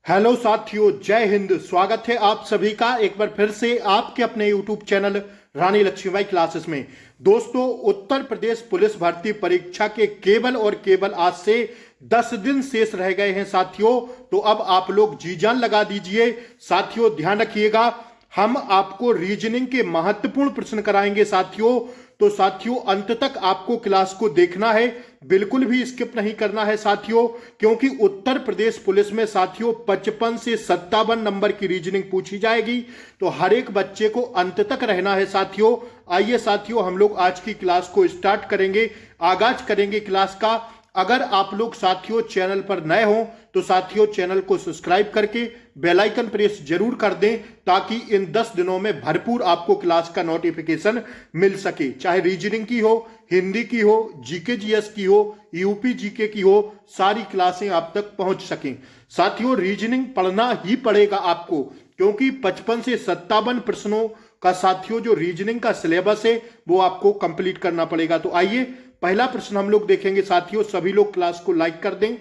Hello साथियों, जय हिंद। स्वागत है आप सभी का एक बार फिर से आपके अपने यूट्यूब चैनल रानी लक्ष्मीबाई क्लासेस में। दोस्तों, उत्तर प्रदेश पुलिस भर्ती परीक्षा के केवल और केवल आज से 10 दिन शेष रह गए हैं साथियों। तो अब आप लोग जी जान लगा दीजिए। साथियों ध्यान रखिएगा, हम आपको रीजनिंग के महत्वपूर्ण प्रश्न कराएंगे साथियों। तो साथियों अंत तक आपको क्लास को देखना है, बिल्कुल भी स्किप नहीं करना है साथियों, क्योंकि उत्तर प्रदेश पुलिस में साथियों 55 से 57 नंबर की रीजनिंग पूछी जाएगी। तो हर एक बच्चे को अंत तक रहना है साथियों। आइए साथियों, हम लोग आज की क्लास को स्टार्ट करेंगे, आगाज करेंगे क्लास का। अगर आप लोग साथियों चैनल पर नए हो तो साथियों चैनल को सब्सक्राइब करके बेल आइकन प्रेस जरूर कर दें, ताकि इन 10 दिनों में भरपूर आपको क्लास का नोटिफिकेशन मिल सके। चाहे रीजनिंग की हो, हिंदी की हो, जीके जीएस की हो, यूपी जीके की हो, सारी क्लासें आप तक पहुंच सकें। साथियों रीजनिंग पढ़ना ही पड़ेगा आपको, क्योंकि 55 से 57 प्रश्नों का साथियों जो रीजनिंग का सिलेबस है वो आपको कंप्लीट करना पड़ेगा। तो आइए पहला प्रश्न हम लोग देखेंगे साथियों। सभी लोग क्लास को लाइक कर दें।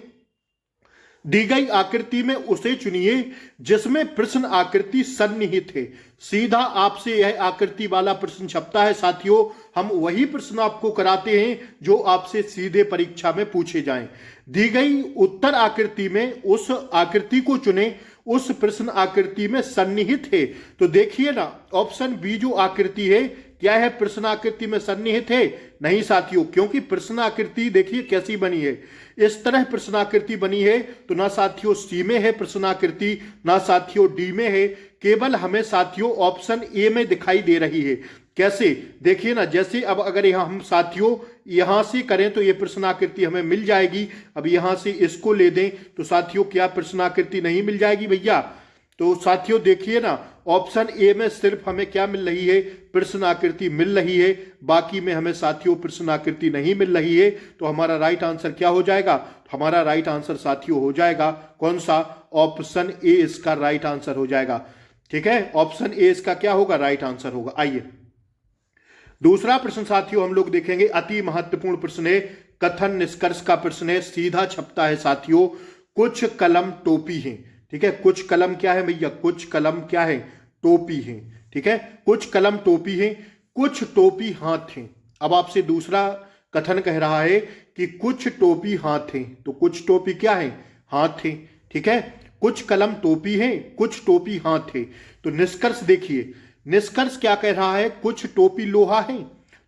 दी गई आकृति में उसे चुनिए जिसमें प्रश्न आकृति सन्निहित है। सीधा आपसे यह आकृति वाला प्रश्न छपता है साथियों। हम वही प्रश्न आपको कराते हैं जो आपसे सीधे परीक्षा में पूछे जाएं। दी गई उत्तर आकृति में उस आकृति को चुने उस प्रश्न आकृति में सन्निहित है। तो देखिए ना, ऑप्शन बी जो आकृति है क्या है, प्रश्न आकृति में सन्निहित है? नहीं साथियों, क्योंकि प्रश्न आकृति देखिए कैसी बनी है, इस तरह प्रश्न आकृति बनी है। तो ना साथियों सी में है प्रश्न आकृति, ना साथियों डी में है, केवल हमें साथियों ऑप्शन ए में दिखाई दे रही है। कैसे देखिए ना, जैसे अब अगर यहां हम साथियों यहां से करें तो ये प्रश्न आकृति हमें मिल जाएगी। अब यहां से इसको ले दें तो साथियों क्या प्रश्न आकृति नहीं मिल जाएगी भैया? तो साथियों देखिए ना, ऑप्शन ए में सिर्फ हमें क्या मिल रही है, प्रश्न आकृति मिल रही है, बाकी में हमें साथियों प्रश्न आकृति नहीं मिल रही है। तो हमारा राइट आंसर क्या हो जाएगा? हमारा राइट आंसर साथियों हो जाएगा कौन सा? ऑप्शन ए इसका राइट आंसर हो जाएगा। ठीक है, ऑप्शन ए इसका क्या होगा? राइट आंसर होगा। आइए दूसरा प्रश्न साथियों हम लोग देखेंगे, अति महत्वपूर्ण प्रश्न है, कथन निष्कर्ष का प्रश्न है, सीधा छपता है साथियों। कुछ कलम टोपी है। ठीक है, कुछ कलम क्या है भैया? कुछ कलम क्या है? टोपी है। ठीक है, कुछ कलम टोपी है, कुछ टोपी हाथ है। अब आपसे दूसरा कथन कह रहा है कि कुछ टोपी हाथ है। तो कुछ टोपी क्या है? हाथ है। ठीक है, कुछ कलम टोपी है, कुछ टोपी हाथ है। तो निष्कर्ष देखिए, निष्कर्ष क्या कह रहा है? कुछ टोपी लोहा है।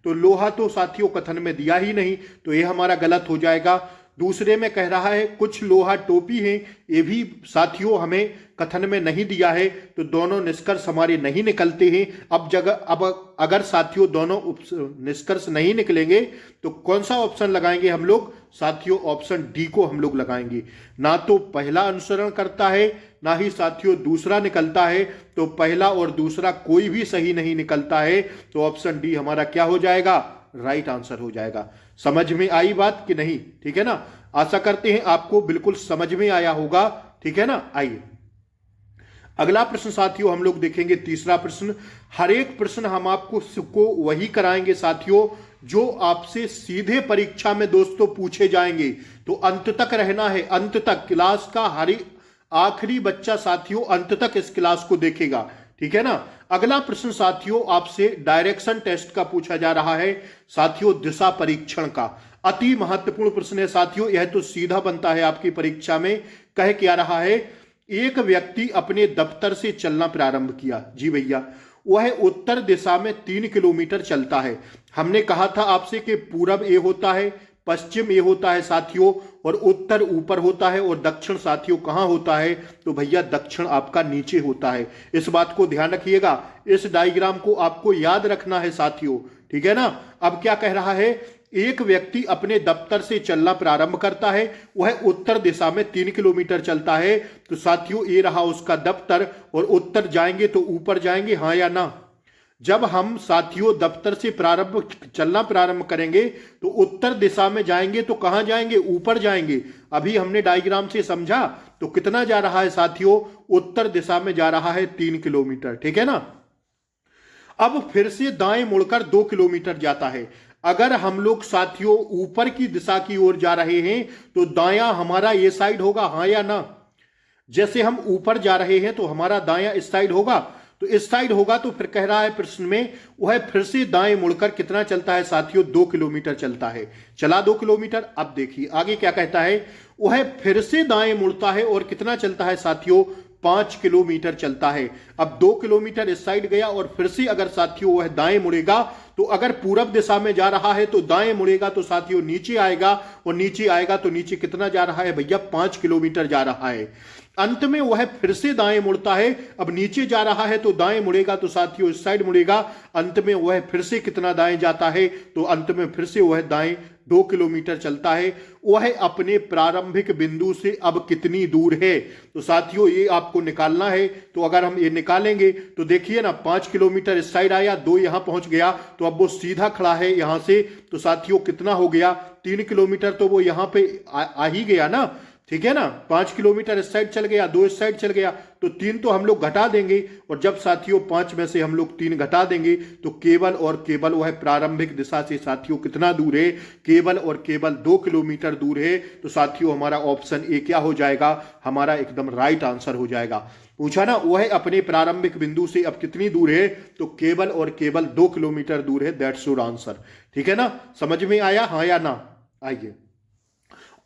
तो लोहा तो साथियों कथन में दिया ही नहीं, तो यह हमारा गलत हो जाएगा। दूसरे में कह रहा है कुछ लोहा टोपी है, ये भी साथियों हमें कथन में नहीं दिया है, तो दोनों निष्कर्ष हमारे नहीं निकलते हैं। अब अगर साथियों दोनों निष्कर्ष नहीं निकलेंगे तो कौन सा ऑप्शन लगाएंगे हम लोग? साथियों ऑप्शन डी को हम लोग लगाएंगे। ना तो पहला अनुसरण करता है, ना ही साथियों दूसरा निकलता है। तो पहला और दूसरा कोई भी सही नहीं निकलता है। तो ऑप्शन डी हमारा क्या हो जाएगा? राइट आंसर हो जाएगा। समझ में आई बात कि नहीं? ठीक है ना, आशा करते हैं आपको बिल्कुल समझ में आया होगा। ठीक है ना, आइए अगला प्रश्न साथियों हम लोग देखेंगे, तीसरा प्रश्न। हर एक प्रश्न हम आपको वही कराएंगे साथियों जो आपसे सीधे परीक्षा में दोस्तों पूछे जाएंगे। तो अंत तक रहना है, अंत तक क्लास का हर आखिरी बच्चा साथियों अंत तक इस क्लास को देखेगा। ठीक है ना। अगला प्रश्न साथियों आपसे डायरेक्शन टेस्ट का पूछा जा रहा है साथियों, दिशा परीक्षण का। अति महत्वपूर्ण प्रश्न है साथियों, यह तो सीधा बनता है आपकी परीक्षा में। कह क्या रहा है? एक व्यक्ति अपने दफ्तर से चलना प्रारंभ किया। जी भैया, वह उत्तर दिशा में 3 किलोमीटर चलता है। हमने कहा था आपसे कि पूरब ए होता है, पश्चिम ये होता है साथियों, और उत्तर ऊपर होता है, और दक्षिण साथियों कहां होता है? तो भैया दक्षिण आपका नीचे होता है। इस बात को ध्यान रखिएगा, इस डायग्राम को आपको याद रखना है साथियों। ठीक है ना। अब क्या कह रहा है? एक व्यक्ति अपने दफ्तर से चलना प्रारंभ करता है, वह उत्तर दिशा में 3 किलोमीटर चलता है। तो साथियों ये रहा उसका दफ्तर, और उत्तर जाएंगे तो ऊपर जाएंगे, हाँ या ना? जब हम साथियों दफ्तर से चलना प्रारंभ करेंगे तो उत्तर दिशा में जाएंगे तो कहां जाएंगे? ऊपर जाएंगे। अभी हमने डायग्राम से समझा, तो कितना जा रहा है साथियों? उत्तर दिशा में जा रहा है 3 किलोमीटर। ठीक है ना। अब फिर से दाएं मुड़कर 2 किलोमीटर जाता है। अगर हम लोग साथियों ऊपर की दिशा की ओर जा रहे हैं तो दायां हमारा ये साइड होगा, हाँ या ना? जैसे हम ऊपर जा रहे हैं तो हमारा दायां इस साइड होगा, तो इस साइड होगा, तो फिर कह रहा है प्रश्न में वह फिर से दाएं मुड़कर कितना चलता है साथियों, 2 किलोमीटर चलता है। चला 2 किलोमीटर। अब देखिए आगे क्या कहता है, वह फिर से दाएं मुड़ता है और कितना चलता है साथियों, 5 किलोमीटर चलता है। अब 2 किलोमीटर इस साइड गया और फिर से अगर साथियों वह दाएं मुड़ेगा, तो अगर पूरब दिशा में जा रहा है तो दाएं मुड़ेगा तो साथियों नीचे आएगा, और नीचे आएगा तो नीचे कितना जा रहा है भैया, 5 किलोमीटर जा रहा है। अंत में वह फिर से दाएं मुड़ता है। अब नीचे जा रहा है तो दाएं मुड़ेगा तो साथियों इस साइड मुड़ेगा। अंत में वह फिर से कितना दाएं जाता है, तो अंत में फिर से वह दाएं 2 किलोमीटर चलता है। वह अपने प्रारंभिक बिंदु से अब कितनी दूर है, तो साथियों ये आपको निकालना है। तो अगर हम ये निकालेंगे तो देखिए ना, 5 किलोमीटर इस साइड आया, 2 यहां पहुंच गया, तो अब वो सीधा खड़ा है यहां से, तो साथियों कितना हो गया, 3 किलोमीटर तो वो यहां पे आ ही गया ना, ठीक है ना। 5 किलोमीटर इस साइड चल गया, 2 इस साइड चल गया, तो 3 तो हम लोग घटा देंगे, और जब साथियों 5 में से हम लोग 3 घटा देंगे तो केवल और केवल वह प्रारंभिक दिशा से साथियों कितना दूर है, केवल और केवल 2 किलोमीटर दूर है। तो साथियों हमारा ऑप्शन ए क्या हो जाएगा, हमारा एकदम राइट आंसर हो जाएगा। पूछा ना, वह अपने प्रारंभिक बिंदु से अब कितनी दूर है, तो केवल और केवल 2 किलोमीटर दूर है। That's your answer. ठीक है ना, समझ में आया, हाँ या ना। आइए,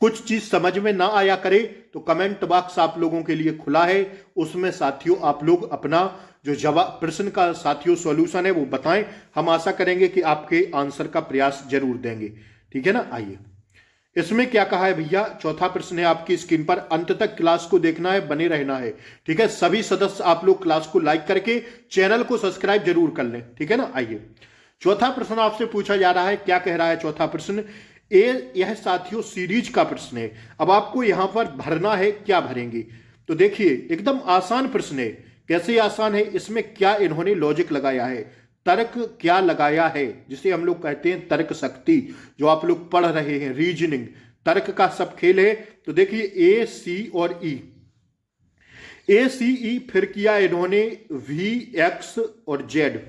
कुछ चीज समझ में ना आया करे तो कमेंट बॉक्स आप लोगों के लिए खुला है, उसमें साथियों आप लोग अपना जो जवाब प्रश्न का साथियों सॉल्यूशन है वो बताएं। हम आशा करेंगे कि आपके आंसर का प्रयास जरूर देंगे। ठीक है ना। आइए, इसमें क्या कहा है भैया, चौथा प्रश्न है आपकी स्क्रीन पर, अंत तक क्लास को देखना है, बने रहना है। ठीक है, सभी सदस्य आप लोग क्लास को लाइक करके चैनल को सब्सक्राइब जरूर कर लें। ठीक है ना। आइए, चौथा प्रश्न आपसे पूछा जा रहा है, क्या कह रहा है चौथा प्रश्न, यह साथियों सीरीज का प्रश्न है। अब आपको यहां पर भरना है, क्या भरेंगे, तो देखिए एकदम आसान प्रश्न है। कैसे आसान है, इसमें क्या इन्होंने लॉजिक लगाया है, तर्क क्या लगाया है, जिसे हम लोग कहते हैं तर्क शक्ति, जो आप लोग पढ़ रहे हैं, रीजनिंग, तर्क का सब खेल है। तो देखिए ए, सी और ई, ए, सी, ई, फिर किया इन्होंने वी, एक्स और जेड।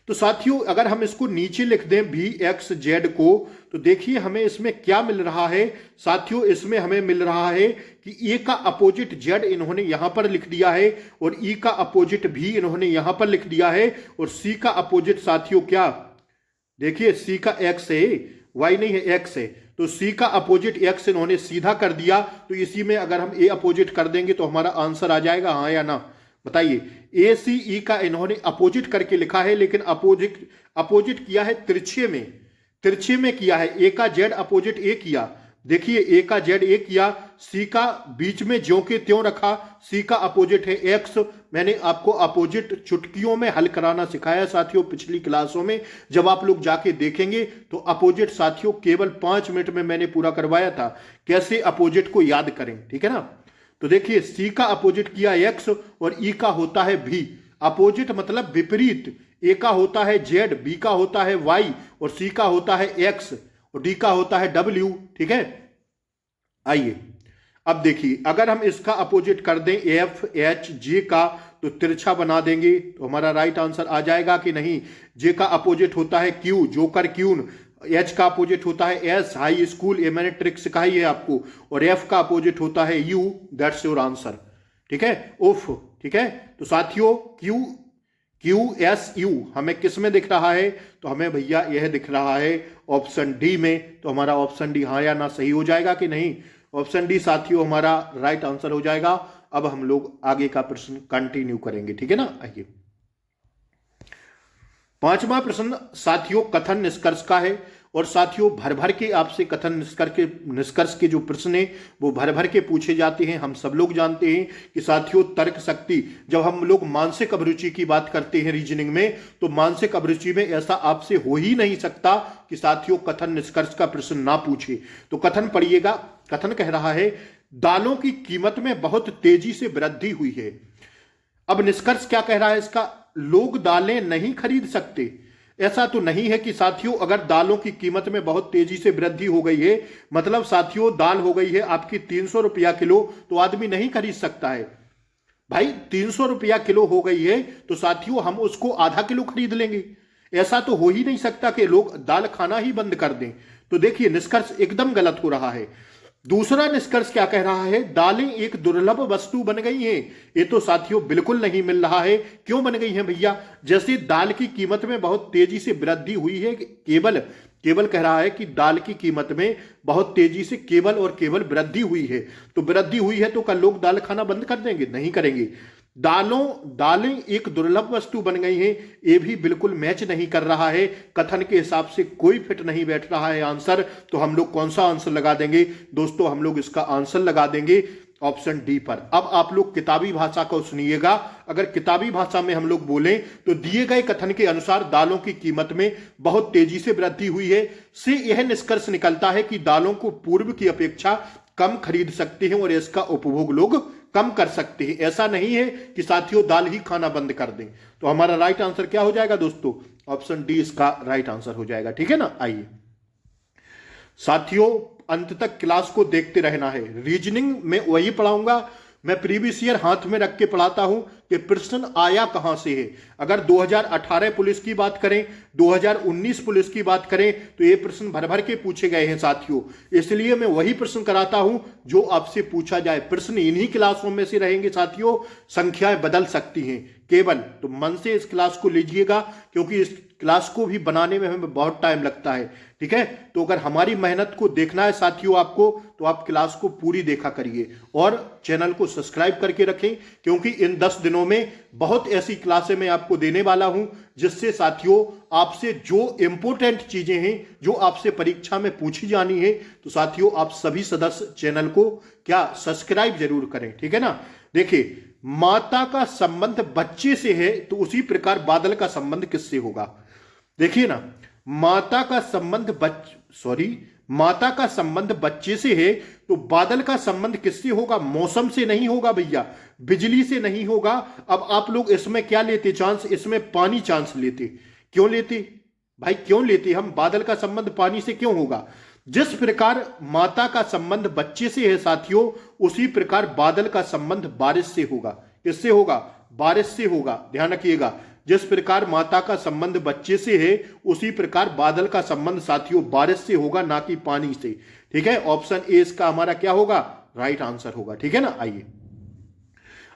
तो साथियों अगर हम इसको नीचे लिख दें वी, एक्स, जेड को, तो देखिए हमें इसमें क्या मिल रहा है साथियों, इसमें हमें मिल रहा है कि ए का अपोजिट जेड इन्होंने यहां पर लिख दिया है, और ई का अपोजिट भी इन्होंने यहां पर लिख दिया है, और सी का अपोजिट साथियों क्या, देखिए सी का एक्स है, वाई नहीं है, एक्स है, तो सी का अपोजिट एक्स इन्होंने सीधा कर दिया। तो इसी में अगर हम ए अपोजिट कर देंगे तो हमारा आंसर आ जाएगा, हाँ या ना, बताइए। ए, सी, ई का इन्होंने अपोजिट करके लिखा है, लेकिन अपोजिट किया है तिरछे में, तिरछे में किया है। ए का जेड अपोजिट ए किया, देखिए ए का जेड ए किया, सी का बीच में ज्यों के त्यों रखा, सी का अपोजिट है एक्स। मैंने आपको अपोजिट चुटकियों में हल कराना सिखाया साथियों पिछली क्लासों में, जब आप लोग जाके देखेंगे तो अपोजिट साथियों केवल 5 मिनट में मैंने पूरा करवाया था, कैसे अपोजिट को याद करें। ठीक है ना। तो देखिए सी का अपोजिट किया एक्स, और ई का होता है भी, अपोजिट मतलब विपरीत, ए का होता है जेड, बी का होता है वाई, और सी का होता है एक्स, और डी का होता है डब्ल्यू। ठीक है। आइए अब देखिए, अगर हम इसका अपोजिट कर दें एफ, एच, जे का, तो तिरछा बना देंगे तो हमारा राइट आंसर आ जाएगा कि नहीं। जे का अपोजिट होता है क्यू, जोकर क्यून, एच का अपोजिट होता है एस, हाई स्कूल, ये मैंने ट्रिक सिखाई है आपको, और एफ का अपोजिट होता है यू, दैट्स योर आंसर। ठीक है, उफ। ठीक है, तो साथियों क्यू एस यू हमें किस में दिख रहा है, तो हमें भैया यह दिख रहा है ऑप्शन डी में। तो हमारा ऑप्शन डी हाँ या ना सही हो जाएगा कि नहीं, ऑप्शन डी साथियों हमारा राइट आंसर हो जाएगा। अब हम लोग आगे का प्रश्न कंटिन्यू करेंगे। ठीक है ना। आइए, पांचवा प्रश्न साथियों कथन निष्कर्ष का है, और साथियों भर भर के आपसे कथन निष्कर्ष के जो प्रश्न है वो भर भर के पूछे जाते हैं। हम सब लोग जानते हैं कि साथियों तर्क शक्ति, जब हम लोग मानसिक अभिरुचि की बात करते हैं रीजनिंग में, तो मानसिक अभिरुचि में ऐसा आपसे हो ही नहीं सकता कि साथियों कथन निष्कर्ष का प्रश्न ना पूछे। तो कथन पढ़िएगा, कथन कह रहा है दालों की कीमत में बहुत तेजी से वृद्धि हुई है। अब निष्कर्ष क्या कह रहा है इसका, लोग दालें नहीं खरीद सकते। ऐसा तो नहीं है कि साथियों अगर दालों की कीमत में बहुत तेजी से वृद्धि हो गई है, मतलब साथियों दाल हो गई है आपकी 300 रुपया किलो, तो आदमी नहीं खरीद सकता है। भाई 300 रुपया किलो हो गई है तो साथियों हम उसको आधा किलो खरीद लेंगे, ऐसा तो हो ही नहीं सकता कि लोग दाल खाना ही बंद कर दें। तो देखिए निष्कर्ष एकदम गलत हो रहा है। दूसरा निष्कर्ष क्या कह रहा है, दालें एक दुर्लभ वस्तु बन गई हैं। ये तो साथियों बिल्कुल नहीं मिल रहा है। क्यों बन गई हैं भैया? जैसे दाल की कीमत में बहुत तेजी से वृद्धि हुई है, केवल कह रहा है कि दाल की कीमत में बहुत तेजी से केवल वृद्धि हुई है। तो वृद्धि हुई है तो क्या लोग दाल खाना बंद कर देंगे? नहीं करेंगे। दालें एक दुर्लभ वस्तु बन गई हैं, ये भी बिल्कुल मैच नहीं कर रहा है। कथन के हिसाब से कोई फिट नहीं बैठ रहा है आंसर। तो हम लोग कौन सा आंसर लगा देंगे दोस्तों? हम लोग इसका आंसर लगा देंगे ऑप्शन डी पर। अब आप लोग किताबी भाषा को सुनिएगा। अगर किताबी भाषा में हम लोग बोलें तो दिए गए कथन के अनुसार दालों की कीमत में बहुत तेजी से वृद्धि हुई है, से यह निष्कर्ष निकलता है कि दालों को पूर्व की अपेक्षा कम खरीद सकते हैं और इसका उपभोग लोग कम कर सकते हैं। ऐसा नहीं है कि साथियों दाल ही खाना बंद कर दें। तो हमारा राइट आंसर क्या हो जाएगा दोस्तों? ऑप्शन डी इसका राइट आंसर हो जाएगा। ठीक है ना। आइए साथियों, अंत तक क्लास को देखते रहना है। रीजनिंग में वही पढ़ाऊंगा, मैं प्रीवियस ईयर हाथ में रख के पढ़ाता हूं कि प्रश्न आया कहां से है। अगर 2018 पुलिस की बात करें, 2019 पुलिस की बात करें, तो ये प्रश्न भर भर के पूछे गए हैं साथियों। इसलिए मैं वही प्रश्न कराता हूं जो आपसे पूछा जाए। प्रश्न इन्हीं क्लासों में से रहेंगे साथियों, संख्याएं बदल सकती हैं केवल। तो मन से इस क्लास को लीजिएगा, क्योंकि इस क्लास को भी बनाने में हमें बहुत टाइम लगता है। ठीक है, तो अगर हमारी मेहनत को देखना है साथियों आपको, तो आप क्लास को पूरी देखा करिए और चैनल को सब्सक्राइब करके रखें, क्योंकि इन 10 दिनों में बहुत ऐसी क्लासें मैं आपको देने वाला हूं जिससे साथियों आपसे जो इंपॉर्टेंट चीजें हैं, जो आपसे परीक्षा में पूछी जानी है, तो साथियों आप सभी सदस्य चैनल को क्या सब्सक्राइब जरूर करें। ठीक है ना। देखिए, माता का संबंध बच्चे से है, तो उसी प्रकार बादल का संबंध किससे होगा? देखिए ना, माता का संबंध बच्चे से है, तो बादल का संबंध किससे होगा? मौसम से नहीं होगा भैया, बिजली से नहीं होगा। अब आप लोग इसमें क्या लेते चांस? इसमें पानी चांस लेते। क्यों लेते भाई, क्यों लेते? हम बादल का संबंध पानी से क्यों होगा? जिस प्रकार माता का संबंध बच्चे से है साथियों, उसी प्रकार बादल का संबंध बारिश से होगा। किससे होगा? बारिश से होगा। ध्यान रखिएगा, जिस प्रकार माता का संबंध बच्चे से है, उसी प्रकार बादल का संबंध साथियों बारिश से होगा, ना कि पानी से। ठीक है, ऑप्शन ए इसका हमारा क्या होगा? राइट आंसर होगा। ठीक है ना। आइए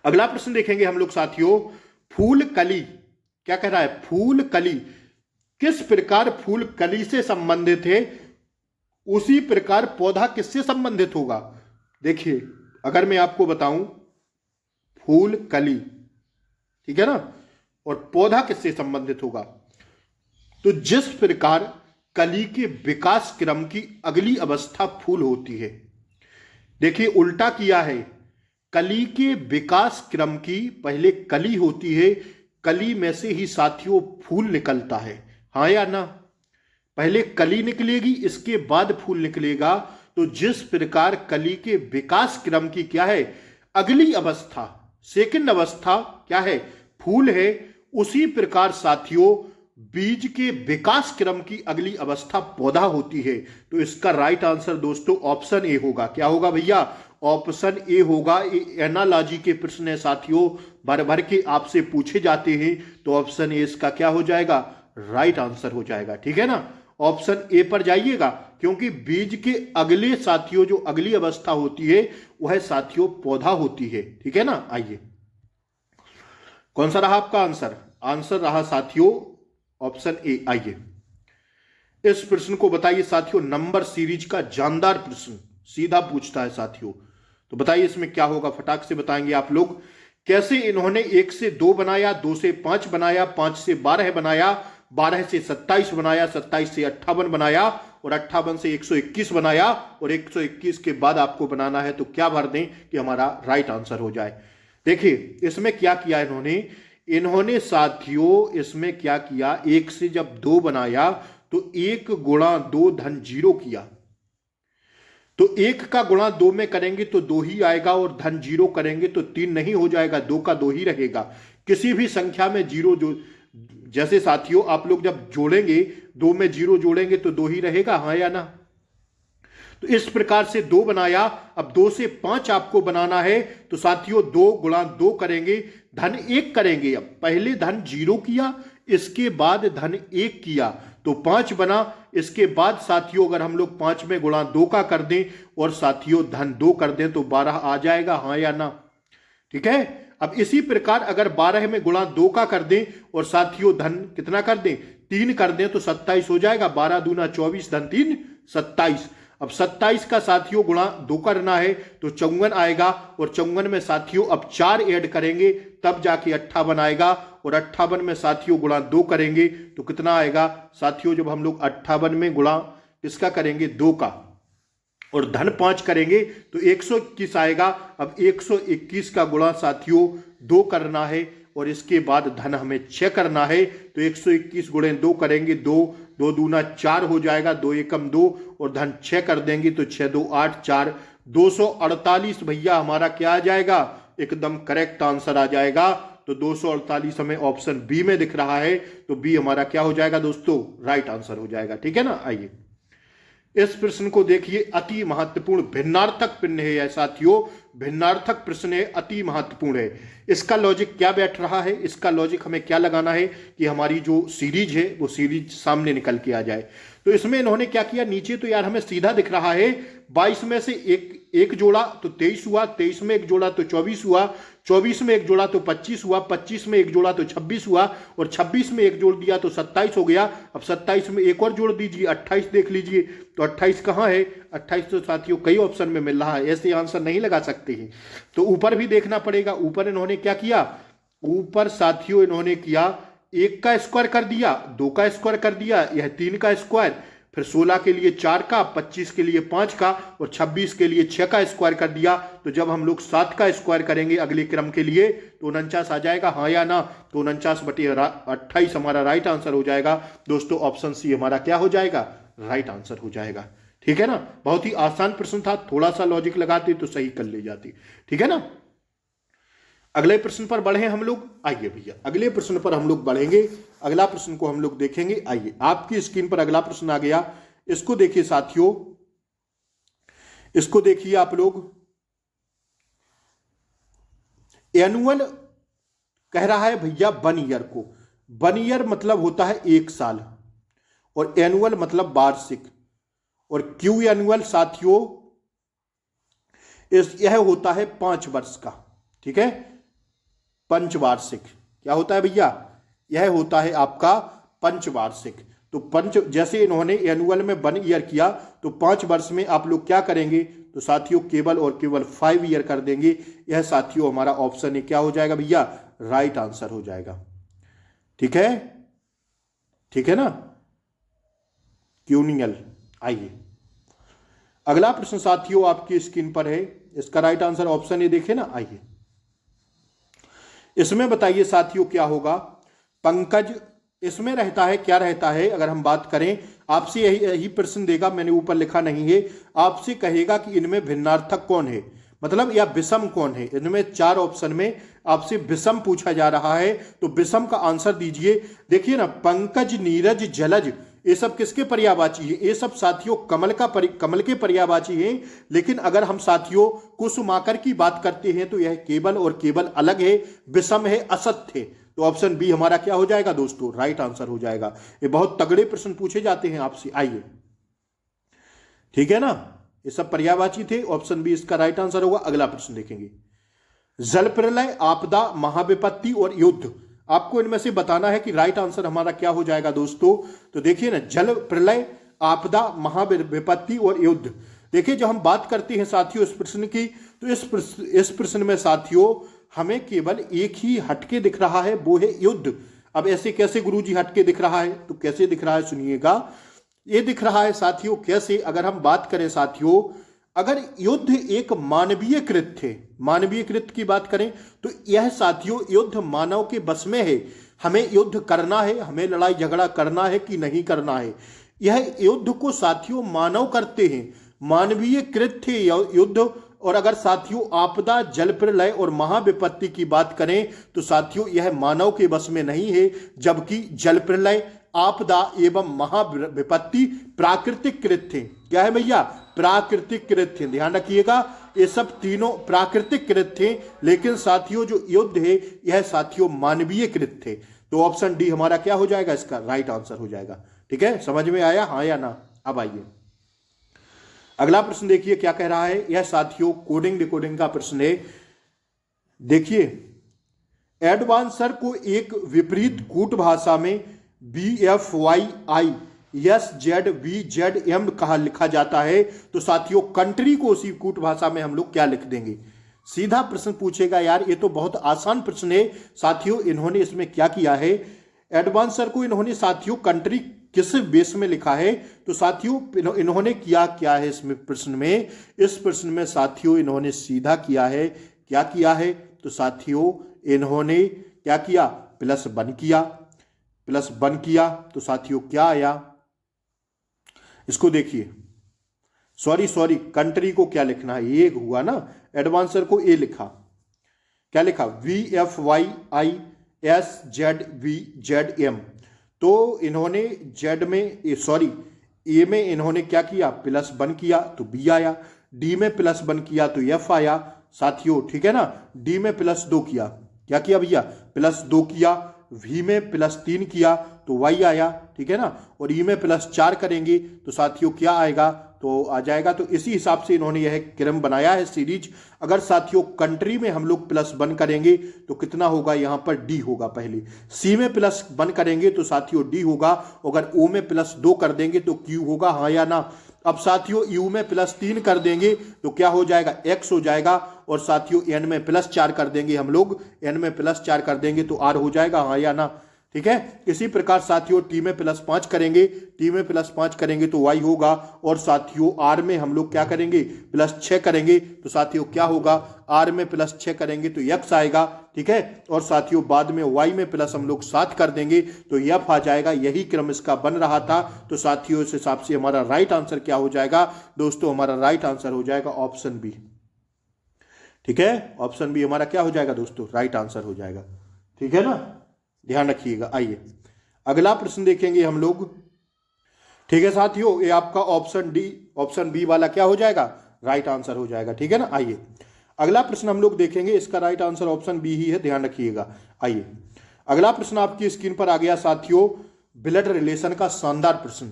अगला प्रश्न देखेंगे हम लोग साथियों। फूल कली क्या कह रहा है? फूल कली किस प्रकार फूल कली से संबंधित है, उसी प्रकार पौधा किससे संबंधित होगा? देखिए, अगर मैं आपको बताऊं फूल कली, ठीक है ना, और पौधा किससे संबंधित होगा, तो जिस प्रकार कली के विकास क्रम की अगली अवस्था फूल होती है। देखिए, उल्टा किया है। कली के विकास क्रम की पहले कली होती है, कली में से ही साथियों फूल निकलता है। हाँ या ना? पहले कली निकलेगी, इसके बाद फूल निकलेगा। तो जिस प्रकार कली के विकास क्रम की क्या है? अगली अवस्था, सेकंड अवस्था क्या है? फूल है। उसी प्रकार साथियों बीज के विकास क्रम की अगली अवस्था पौधा होती है। तो इसका राइट आंसर दोस्तों ऑप्शन ए होगा। क्या होगा भैया? ऑप्शन ए होगा। एनालॉजी के प्रश्न है साथियों, भर भर के आपसे पूछे जाते हैं, तो ऑप्शन ए इसका क्या हो जाएगा? राइट आंसर हो जाएगा। ठीक है ना। ऑप्शन ए पर जाइएगा, क्योंकि बीज के अगले साथियों जो अगली अवस्था होती है वह साथियों पौधा होती है। ठीक है ना। आइए, कौन सा रहा आपका आंसर? आंसर रहा साथियों ऑप्शन ए। आइए इस प्रश्न को बताइए साथियों, नंबर सीरीज का जानदार प्रश्न सीधा पूछता है साथियों। तो बताइए इसमें क्या होगा, फटाक से बताएंगे आप लोग। कैसे इन्होंने 1 से 2 बनाया, 2 से 5 बनाया, 5 से 12 बनाया, 12 से 27 बनाया, 27 से 58 बनाया, और 58 से 121 बनाया, और 121 के बाद आपको बनाना है तो क्या भर दें कि हमारा राइट आंसर हो जाए। देखिए इसमें क्या किया इन्होंने साथियों, इसमें क्या किया, 1 से जब 2 बनाया तो 1 गुणा 2 धन 0 किया। तो 1 का गुणा 2 में करेंगे तो 2 ही आएगा, और धन 0 करेंगे तो 3 नहीं हो जाएगा, 2 का 2 ही रहेगा। किसी भी संख्या में 0 जो जैसे साथियों आप लोग जब जोड़ेंगे 2 में 0 जोड़ेंगे तो 2 ही रहेगा। हाँ या ना? तो इस प्रकार से 2 बनाया। अब 2 से 5 आपको बनाना है, तो साथियों 2 गुणा 2 करेंगे, धन 1 करेंगे। अब पहले धन 0 किया, इसके बाद धन 1 किया तो 5 बना। इसके बाद साथियों अगर हम लोग 5 में गुणा 2 का कर दें और साथियों धन 2 कर दें तो 12 आ जाएगा, हाँ या ना? ठीक है। अब इसी प्रकार अगर 12 में गुणा 2 का कर दें और साथियों धन कितना कर दें, 3 कर दें तो 27 हो जाएगा। 12 दूना 24, धन 3 27। अब 27 का साथियों गुणा 2 करना है तो 54 आएगा और 54 में साथियों अब 4 ऐड करेंगे तब जाके 58 आएगा और 58 में साथियों गुणा 2 करेंगे तो कितना आएगा साथियों, जब हम लोग 58 में गुणा किसका करेंगे 2 का और धन 5 करेंगे तो 121 आएगा। अब 121 का गुणा साथियों 2 करना है और इसके बाद धन हमें 6 करना है तो 121 गुणे 2 करेंगे, 2 दूना 4 हो जाएगा, 2 एकम 2 और धन 6 कर देंगे तो 6 2 8 4 248 भैया हमारा क्या आ जाएगा, एकदम करेक्ट आंसर आ जाएगा। तो 248 हमें ऑप्शन बी में दिख रहा है तो बी हमारा क्या हो जाएगा दोस्तों, राइट आंसर हो जाएगा। ठीक है ना। आइए इस प्रश्न को देखिए, अति महत्वपूर्ण भिन्नार्थक प्रश्न है यह साथियों, भिन्नार्थक प्रश्न है, अति महत्वपूर्ण है। इसका लॉजिक क्या बैठ रहा है, इसका लॉजिक हमें क्या लगाना है कि हमारी जो सीरीज है वो सीरीज सामने निकल के आ जाए। तो इसमें इन्होंने क्या किया, नीचे तो यार हमें सीधा दिख रहा है 22 में से एक जोड़ा तो 23 हुआ, 23 में एक जोड़ा तो 24 हुआ, 24 में एक जोड़ा तो 25 हुआ, 25 में एक जोड़ा तो 26 हुआ और 26 में एक जोड़ दिया तो 27 हो गया। अब 27 में एक और जोड़ दीजिए, 28 देख लीजिए तो 28 कहाँ है, 28 तो साथियों कई ऑप्शन में मिल रहा है, ऐसे आंसर नहीं लगा सकते हैं। तो ऊपर भी देखना पड़ेगा, ऊपर इन्होंने क्या किया, ऊपर साथियों इन्होंने किया 1 का स्क्वायर कर दिया, 2 का स्क्वायर कर दिया, यह 3 का स्क्वायर, फिर 16 के लिए 4 का, 25 के लिए 5 का और 26 के लिए 6 का स्क्वायर कर दिया। तो जब हम लोग 7 का स्क्वायर करेंगे अगले क्रम के लिए तो 49 आ जाएगा, हाँ या ना? तो 49/28 हमारा राइट आंसर हो जाएगा दोस्तों। ऑप्शन सी हमारा क्या हो जाएगा, राइट आंसर हो जाएगा। ठीक है ना। बहुत ही आसान प्रश्न था, थोड़ा सा लॉजिक लगाते तो सही कर ले जाती। ठीक है ना। अगले प्रश्न पर बढ़े हम लोग। आइए भैया अगले प्रश्न पर हम लोग बढ़ेंगे, अगला प्रश्न को हम लोग देखेंगे। आइए आपकी स्क्रीन पर अगला प्रश्न आ गया, इसको देखिए साथियों, इसको देखिए आप लोग। एनुअल कह रहा है भैया 1 ईयर को, 1 ईयर मतलब होता है 1 साल और एनुअल मतलब वार्षिक, और क्यू एनुअल साथियों यह होता है 5 वर्ष का। ठीक है, पंचवार्षिक क्या होता है भैया, यह होता है आपका पंचवार्षिक। तो पंच जैसे इन्होंने एनुअल में 1 ईयर किया तो 5 वर्ष में आप लोग क्या करेंगे, तो साथियों केवल और केवल 5 ईयर कर देंगे। यह साथियों हमारा ऑप्शन ए क्या हो जाएगा भैया, राइट आंसर हो जाएगा। ठीक है, ठीक है ना, क्यूनियल। आइए अगला प्रश्न साथियों आपकी स्क्रीन पर है, इसका राइट आंसर ऑप्शन ए देखे ना। आइए इसमें बताइए साथियों क्या होगा। पंकज इसमें रहता है, क्या रहता है, अगर हम बात करें आपसे यही प्रश्न देगा, मैंने ऊपर लिखा नहीं है, आपसे कहेगा कि इनमें भिन्नार्थक कौन है, मतलब या विषम कौन है। इनमें 4 ऑप्शन में आपसे विषम पूछा जा रहा है तो विषम का आंसर दीजिए। देखिए ना, पंकज, नीरज, जलज, ये सब किसके पर्यायवाची है, ये सब साथियों कमल के पर्यायवाची हैं। लेकिन अगर हम साथियों कुसुमाकर की बात करते हैं तो यह केवल और केवल अलग है, विषम है, असत थे। तो ऑप्शन बी हमारा क्या हो जाएगा दोस्तों, राइट आंसर हो जाएगा। ये बहुत तगड़े प्रश्न पूछे जाते हैं आपसे। आइए ठीक है ना, ये सब पर्यायवाची थे, ऑप्शन बी इसका राइट आंसर होगा। अगला प्रश्न देखेंगे, जल प्रलय, आपदा, महाविपत्ति और युद्ध, आपको इनमें से बताना है कि राइट आंसर हमारा क्या हो जाएगा दोस्तों। तो देखिए ना, जल प्रलय, आपदा, महाविपत्ति और युद्ध। देखिए जब हम बात करते हैं साथियों इस प्रश्न की, तो इस प्रश्न में साथियों हमें केवल एक ही हटके दिख रहा है, वो है युद्ध। अब ऐसे कैसे गुरुजी हटके दिख रहा है, तो कैसे दिख रहा है सुनिएगा। ये दिख रहा है साथियों कैसे, अगर हम बात करें साथियों, अगर युद्ध एक मानवीय कृत थे, मानवीय कृत की बात करें तो यह साथियों युद्ध मानव के बस में है। हमें युद्ध करना है, हमें लड़ाई झगड़ा करना है कि नहीं करना है, यह युद्ध को साथियों मानव करते हैं, मानवीय कृत थे युद्ध। और अगर साथियों आपदा, जल प्रलय और महाविपत्ति की बात करें तो साथियों यह मानव के बस में नहीं है, जबकि जल प्रलय, आपदा एवं महाविपत्ति प्राकृतिक कृत थे। क्या है भैया, प्राकृतिक कृत थे, ध्यान रखिएगा, ये सब तीनों प्राकृतिक कृत थे। लेकिन साथियों जो युद्ध है यह साथियों मानवीय कृत थे। तो ऑप्शन डी हमारा क्या हो जाएगा, इसका राइट आंसर हो जाएगा। ठीक है, समझ में आया, हाँ या ना। अब आइए अगला प्रश्न देखिए क्या कह रहा है। यह साथियों कोडिंग डिकोडिंग का प्रश्न है। देखिए, एडवांसर को एक विपरीत कूट भाषा में BFYISZVZM कहा लिखा जाता है, तो साथियों कंट्री को उसी कूट भाषा में हम लोग क्या लिख देंगे। सीधा प्रश्न पूछेगा यार, ये तो बहुत आसान प्रश्न है साथियों। इन्होंने इसमें क्या किया है, एडवांसर को इन्होंने साथियों कंट्री किस बेस में लिखा है, तो साथियों इन्होंने किया क्या है इसमें प्रश्न में, इस प्रश्न में साथियों इन्होंने सीधा किया है, क्या किया है, तो साथियों इन्होंने क्या किया, +1 किया, +1 किया, तो साथियों क्या आया, इसको देखिए, सॉरी कंट्री को क्या लिखना है, ये हुआ ना, एडवांसर को ए लिखा, क्या लिखा, VFYISZVZM, तो इन्होंने जेड में ए में इन्होंने क्या किया, +1 किया तो बी आया, डी में +1 किया तो एफ आया साथियों। ठीक है ना, डी में +2 किया, क्या किया भैया, +2 किया, वी में +3 किया तो वाई आया। ठीक है ना, और ई में +4 करेंगे तो साथियों क्या आएगा, तो आ जाएगा। तो इसी हिसाब से इन्होंने यह क्रम बनाया है सीरीज। अगर साथियों कंट्री में हम लोग +1 करेंगे तो कितना होगा, यहां पर डी होगा पहले, सी में +1 करेंगे तो साथियों डी होगा, अगर ओ में +2 कर देंगे तो क्यू होगा, हाँ या ना। अब साथियों यू में +3 कर देंगे तो क्या हो जाएगा, एक्स हो जाएगा, और साथियों एन में +4 कर देंगे हम लोग, एन में +4 कर देंगे तो आर हो जाएगा, हाँ या ना। ठीक है, इसी प्रकार साथियों टी में +5 करेंगे, टी में +5 करेंगे तो वाई होगा, और साथियों आर में हम लोग क्या करेंगे, +6 करेंगे तो साथियों क्या होगा, आर में +6 करेंगे तो एक्स आएगा। ठीक है, और साथियों बाद में वाई में प्लस हम लोग 7 कर देंगे तो एफ आ जाएगा। यही क्रम इसका बन रहा था। तो साथियों इस हिसाब से हमारा राइट आंसर क्या हो जाएगा दोस्तों, हमारा राइट आंसर हो जाएगा ऑप्शन बी। ठीक है, ऑप्शन बी हमारा क्या हो जाएगा दोस्तों, राइट आंसर हो जाएगा। ठीक है ना, ध्यान रखिएगा। आइए अगला प्रश्न देखेंगे हम लोग। ठीक है साथियों, ये आपका ऑप्शन डी, ऑप्शन बी वाला क्या हो जाएगा, राइट आंसर हो जाएगा। ठीक है ना, आइए अगला प्रश्न हम लोग देखेंगे, इसका राइट आंसर ऑप्शन बी ही है, ध्यान रखिएगा। आइए अगला प्रश्न आपकी स्क्रीन पर आ गया साथियों, ब्लड रिलेशन का शानदार प्रश्न।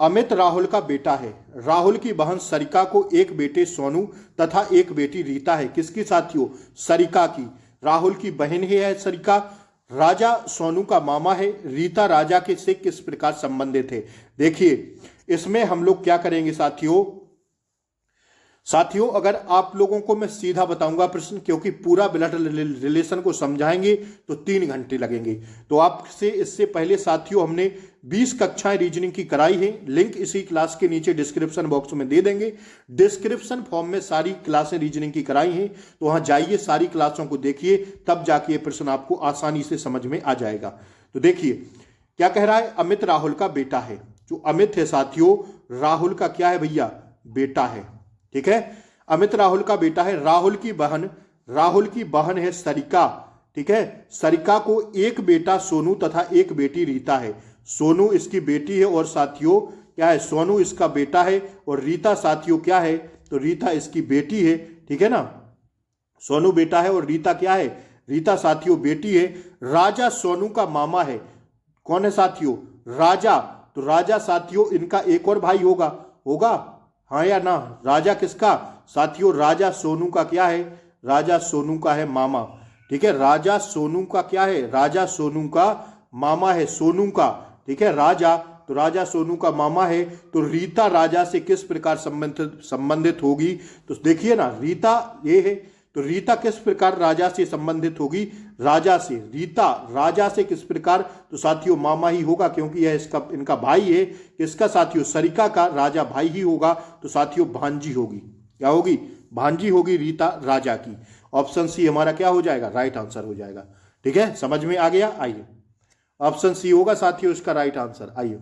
अमित राहुल का बेटा है। राहुल की बहन सरिका को एक बेटे सोनू तथा एक बेटी रीता है। किसकी साथियों, सरिका की। राहुल की बहन है सरिका, राजा सोनू का मामा है, रीता राजा के से किस प्रकार संबंधित है। देखिए इसमें हम लोग क्या करेंगे साथियों अगर आप लोगों को मैं सीधा बताऊंगा प्रश्न, क्योंकि पूरा ब्लड रिलेशन को समझाएंगे तो 3 घंटे लगेंगे। तो आपसे इससे पहले साथियों हमने 20 कक्षाएं रीजनिंग की कराई है, लिंक इसी क्लास के नीचे डिस्क्रिप्शन बॉक्स में दे देंगे। डिस्क्रिप्शन फॉर्म में सारी क्लासें रीजनिंग की कराई हैं, तो वहां जाइए, सारी क्लासों को देखिए, तब जाके ये प्रश्न आपको आसानी से समझ में आ जाएगा। तो देखिए क्या कह रहा है, अमित राहुल का बेटा है। जो अमित है साथियों, राहुल का क्या है भैया, बेटा है। ठीक है, अमित राहुल का बेटा है। राहुल की बहन है सरिका। ठीक है, सरिका को एक बेटा सोनू तथा एक बेटी रीता है। सोनू इसकी बेटी है और साथियों क्या है, सोनू इसका बेटा है, और रीता साथियों क्या है, तो रीता इसकी बेटी है। ठीक है ना, सोनू बेटा है और रीता क्या है, रीता साथियों बेटी है। राजा सोनू का मामा है। कौन है साथियों, राजा। तो राजा साथियों इनका एक और भाई होगा हाँ या ना। राजा किसका साथियों, राजा सोनू का क्या है, राजा सोनू का है मामा। ठीक है, राजा सोनू का क्या है, राजा सोनू का मामा है, सोनू का। ठीक है, राजा, तो राजा सोनू का मामा है। तो रीता राजा से किस प्रकार संबंधित होगी, तो देखिए ना, रीता ये है, तो रीता किस प्रकार राजा से संबंधित होगी, राजा से। रीता राजा से किस प्रकार, तो साथियों मामा ही होगा, क्योंकि यह इनका भाई है। किसका साथियों, सरिका का, राजा भाई ही होगा। तो साथियों भांजी होगी, क्या होगी, भांजी होगी रीता राजा की। ऑप्शन सी हमारा क्या हो जाएगा, राइट आंसर हो जाएगा। ठीक है, समझ में आ गया। आइए ऑप्शन सी होगा साथियों इसका राइट आंसर। आइए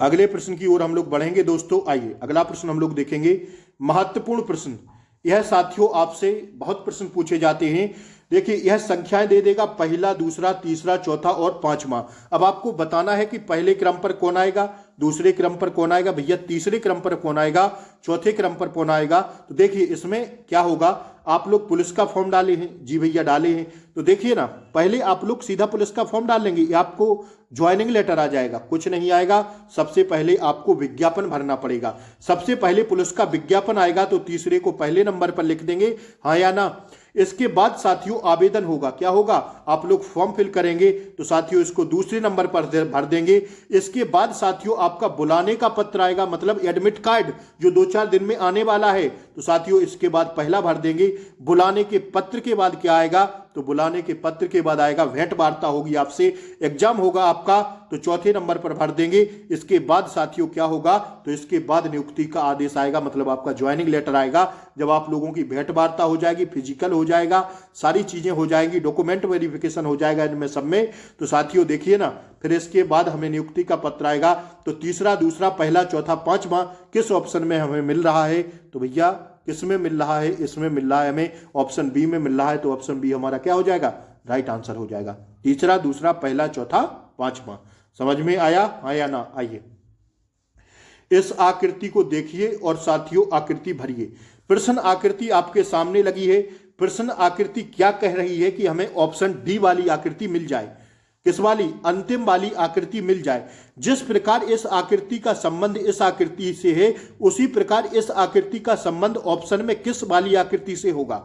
अगले प्रश्न की ओर हम लोग बढ़ेंगे दोस्तों। आइए अगला प्रश्न हम लोग देखेंगे, महत्वपूर्ण प्रश्न। यह साथियों आपसे बहुत प्रश्न पूछे जाते हैं। देखिए यह संख्याएं दे देगा, पहला, दूसरा, तीसरा, चौथा और पांचवा। अब आपको बताना है कि पहले क्रम पर कौन आएगा, दूसरे क्रम पर कौन आएगा, भैया तीसरे क्रम पर कौन आएगा, चौथे क्रम पर कौन आएगा। तो देखिए इसमें क्या होगा, आप लोग पुलिस का फॉर्म डाले हैं, जी भैया डाले हैं। तो देखिए ना, पहले आप लोग सीधा पुलिस का फॉर्म डाल लेंगे, आपको ज्वाइनिंग लेटर आ जाएगा, कुछ नहीं आएगा। सबसे पहले आपको विज्ञापन भरना पड़ेगा। सबसे पहले पुलिस का विज्ञापन आएगा तो तीसरे को पहले नंबर पर लिख देंगे, हाँ या ना। इसके बाद साथियों आवेदन होगा, क्या होगा, आप लोग फॉर्म फिल करेंगे तो साथियों इसको दूसरे नंबर पर भर देंगे। इसके बाद साथियों आपका बुलाने का पत्र आएगा, मतलब एडमिट कार्ड जो 2-4 दिन में आने वाला है। तो साथियों इसके बाद पहला भर देंगे। बुलाने के पत्र के बाद क्या आएगा, तो बुलाने के पत्र के बाद आएगा भेंट वार्ता होगी आपसे, एग्जाम होगा आपका, तो चौथे नंबर पर भर देंगे। इसके बाद साथियों क्या होगा, तो इसके बाद नियुक्ति का आदेश आएगा, मतलब आपका ज्वाइनिंग लेटर आएगा। जब आप लोगों की भेंट वार्ता हो जाएगी, फिजिकल हो जाएगा, सारी चीजें हो जाएंगी, डॉक्यूमेंट वेरिफिकेशन हो जाएगा इनमें सब में, तो साथियों देखिए ना, फिर इसके बाद हमें नियुक्ति का पत्र आएगा। तो तीसरा, दूसरा, पहला, चौथा, पांचवा किस ऑप्शन में हमें मिल रहा है, तो भैया किस में मिल रहा है, इसमें मिल रहा है हमें, ऑप्शन बी में मिल रहा है। तो ऑप्शन बी हमारा क्या हो जाएगा, राइट आंसर हो जाएगा। तीसरा, दूसरा, पहला, चौथा, पांचवा। समझ में आया, हाँ या ना। आइए इस आकृति को देखिए और साथियों आकृति भरिए। प्रश्न आकृति आपके सामने लगी है। प्रश्न आकृति क्या कह रही है कि हमें ऑप्शन डी वाली आकृति मिल जाए। किस वाली, अंतिम वाली आकृति मिल जाए। जिस प्रकार इस आकृति का संबंध इस आकृति से है, उसी प्रकार इस आकृति का संबंध ऑप्शन में किस वाली आकृति से होगा।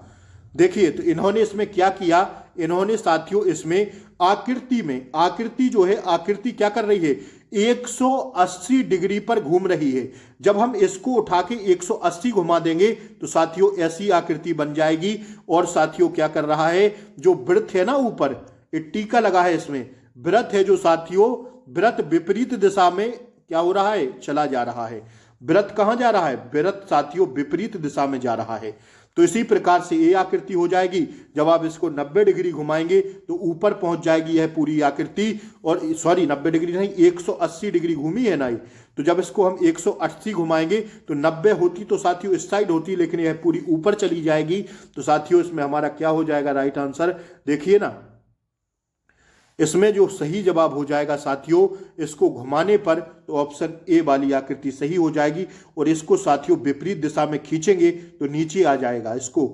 देखिए तो इन्होंने इसमें क्या किया, इन्होंने साथियों इसमें आकृति में, आकृति जो है, आकृति क्या कर रही है, 180 डिग्री पर घूम रही है। जब हम इसको उठा के 180 घुमा देंगे तो साथियों ऐसी आकृति बन जाएगी। और साथियों क्या कर रहा है, जो वृत्त है ना ऊपर, ये टीका लगा है, इसमें वृत्त है जो साथियों, वृत्त विपरीत दिशा में क्या हो रहा है, चला जा रहा है। वृत्त कहां जा रहा है, वृत्त साथियों विपरीत दिशा में जा रहा है। तो इसी प्रकार से ये आकृति हो जाएगी। जब आप इसको 90 डिग्री घुमाएंगे तो ऊपर पहुंच जाएगी यह पूरी आकृति। और सॉरी 90 डिग्री नहीं, 180 डिग्री घूमी है ना ये। तो जब इसको हम 180 घुमाएंगे तो 90 होती तो साथियों इस साइड होती, लेकिन यह पूरी ऊपर चली जाएगी। तो साथियों इसमें हमारा क्या हो जाएगा, राइट आंसर। देखिए ना, इसमें जो सही जवाब हो जाएगा साथियों, इसको घुमाने पर तो ऑप्शन ए वाली आकृति सही हो जाएगी। और इसको साथियों विपरीत दिशा में खींचेंगे तो नीचे आ जाएगा इसको,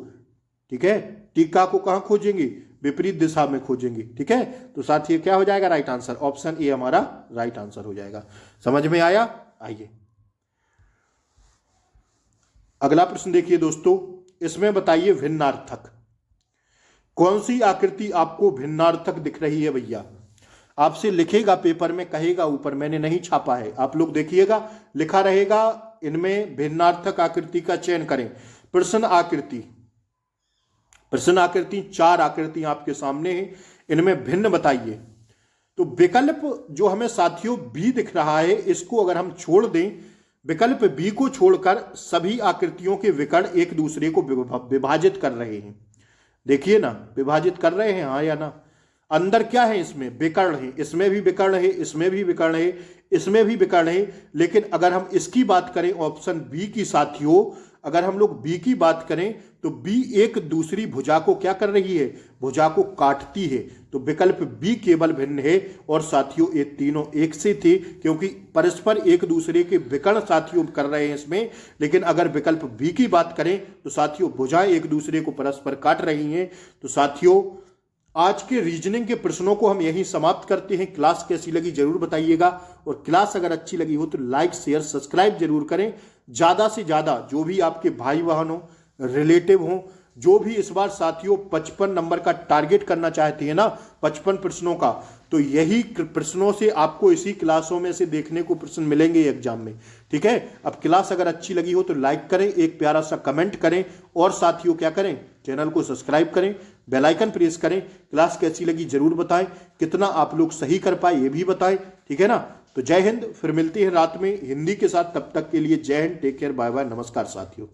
ठीक है। टीका को कहां खोजेंगे, विपरीत दिशा में खोजेंगे, ठीक है। तो साथियों क्या हो जाएगा, राइट आंसर, ऑप्शन ए हमारा राइट आंसर हो जाएगा। समझ में आया। आइए अगला प्रश्न देखिए दोस्तों, इसमें बताइए भिन्नार्थक। कौन सी आकृति आपको भिन्नार्थक दिख रही है भैया। आपसे लिखेगा पेपर में, कहेगा ऊपर, मैंने नहीं छापा है, आप लोग देखिएगा, लिखा रहेगा इनमें भिन्नार्थक आकृति का चयन करें। प्रश्न आकृति, प्रश्न आकृति 4 आकृति आपके सामने है, इनमें भिन्न बताइए। तो विकल्प जो हमें साथियों बी दिख रहा है, इसको अगर हम छोड़ दें, विकल्प बी को छोड़कर सभी आकृतियों के विकर्ण एक दूसरे को विभाजित कर रहे हैं। देखिए ना, विभाजित कर रहे हैं, हाँ या ना। अंदर क्या है, इसमें विकर्ण है, इसमें भी विकर्ण है, इसमें भी विकर्ण है, इसमें भी विकर्ण है। लेकिन अगर हम इसकी बात करें ऑप्शन बी की साथियों, अगर हम लोग बी की बात करें तो बी एक दूसरी भुजा को क्या कर रही है, भुजा को काटती है। तो विकल्प बी केवल भिन्न है। और साथियों ये तीनों एक से थे, क्योंकि परस्पर एक दूसरे के विकर्ण साथियों कर रहे हैं इसमें। लेकिन अगर विकल्प बी की बात करें तो साथियों भुजाएं एक दूसरे को परस्पर काट रही हैं। तो साथियों आज के रीजनिंग के प्रश्नों को हम यहीं समाप्त करते हैं। क्लास कैसी लगी जरूर बताइएगा, और क्लास अगर अच्छी लगी हो तो लाइक शेयर सब्सक्राइब जरूर करें। ज़्यादा से ज़्यादा जो भी आपके भाई बहन हो, रिलेटिव हो, जो भी इस बार साथियों 55 नंबर का टारगेट करना चाहते हैं ना, 55 प्रश्नों का, तो यही प्रश्नों से आपको इसी क्लासों में से देखने को प्रश्न मिलेंगे एग्जाम में, ठीक है। अब क्लास अगर अच्छी लगी हो तो लाइक करें, एक प्यारा सा कमेंट करें, और साथियों क्या करें, चैनल को सब्सक्राइब करें, बेल आइकन प्रेस करें। क्लास कैसी लगी जरूर बताएं, कितना आप लोग सही कर पाए ये भी बताएं, ठीक है ना। तो जय हिंद, फिर मिलते हैं रात में हिंदी के साथ, तब तक के लिए जय हिंद, टेक केयर, बाय बाय, नमस्कार साथियों।